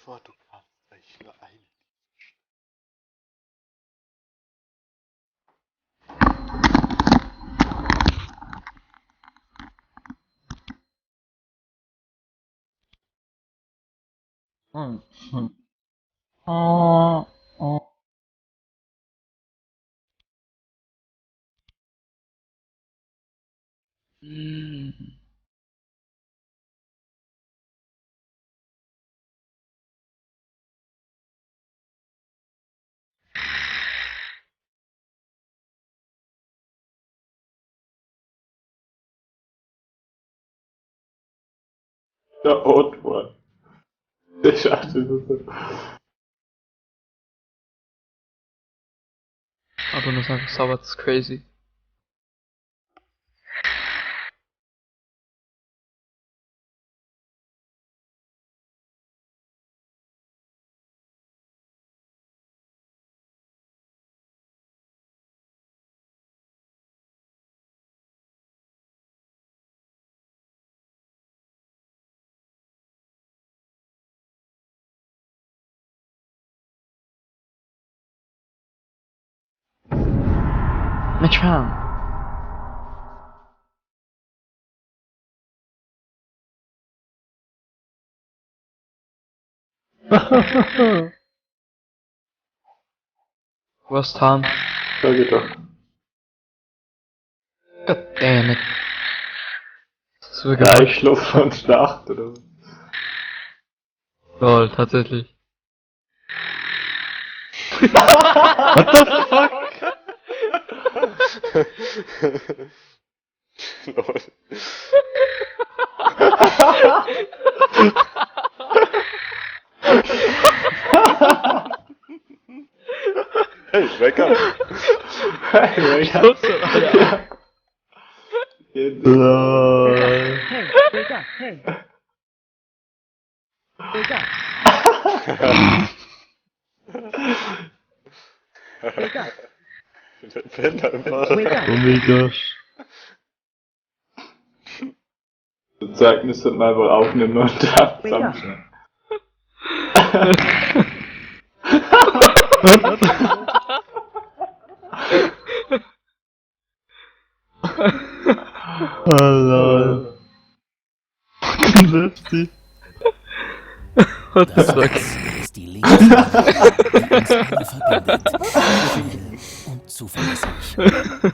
vor, du kannst eigentlich nur eine. Der Odd One. Der Schachtel. Aber nur einfach sauber, das ist crazy. Mensch, Mann. Was Tom? Sag ich doch. God damn it. Das ist wirklich Ja, ich schlaf von Schlacht oder was? lol, tatsächlich. What the fuck? Lol. Hey, wake up! Hey, wake up! Lol. Hey, wake up, hey. Wake up, wake up, Pennt einfach. wake up. Oh mein Gott. Das Zeugnis hat man einfach aufnehmen und da Wake up. zusammenschneiden. Oh lol. Fucking lustig. What the fuck? Das ist die Lebensfrage, die uns alle verbindet. Schnell und zuverlässig. Es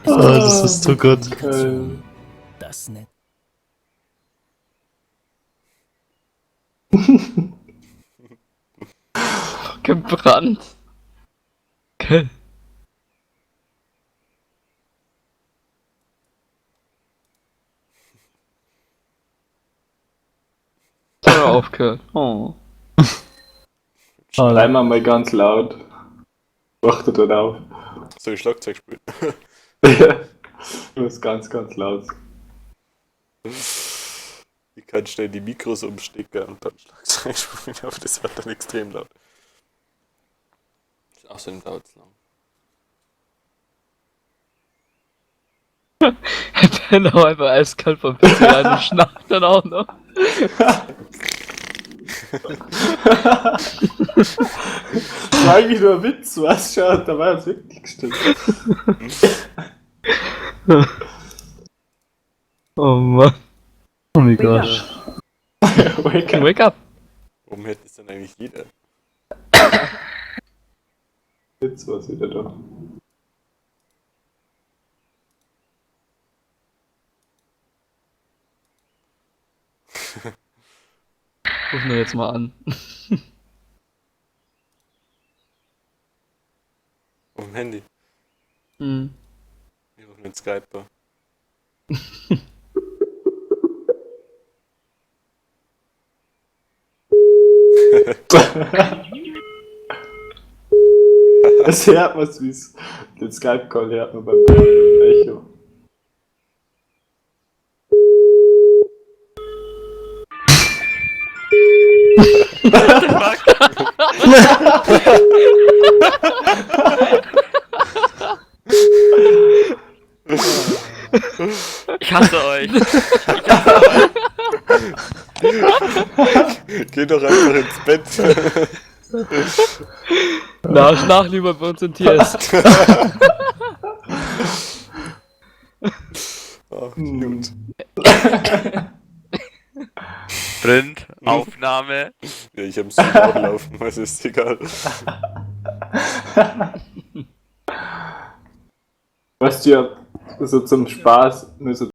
Oh, das ist so gut. Kommunikation, das Netz. Gebrannt. Okay. Oder aufgehört. Oh. Schreiben wir mal ganz laut. Achtet dort auf. Soll ich Schlagzeug spielen? Du musst ganz, ganz laut. Ich kann schnell die Mikros umstecken und dann Schlagzeug spielen, aber das wird dann extrem laut. Außerdem dauert es lang. Hätte auch einfach eiskalt vom PC rein und schnarcht dann auch noch. Das war eigentlich nur ein Witz, was? Schau, da war das Wichtigste. Oh Mann. Oh mein Gott. Wake up. Wake up. Warum hätte es denn eigentlich jeder? Witz war's wieder da. Rufen wir jetzt mal an. Auf dem Handy. Hm. Ich rufe einen Skyper. Das hört man süß. Den Skype-Call hört man beim Echo. Ich hasse euch. Geh doch einfach ins Bett. Nach lieber bei uns in TS. Ach, gut. Sprint, Aufnahme. Ja, ich hab's auch laufen, also ist egal. Was dir so zum Spaß nur so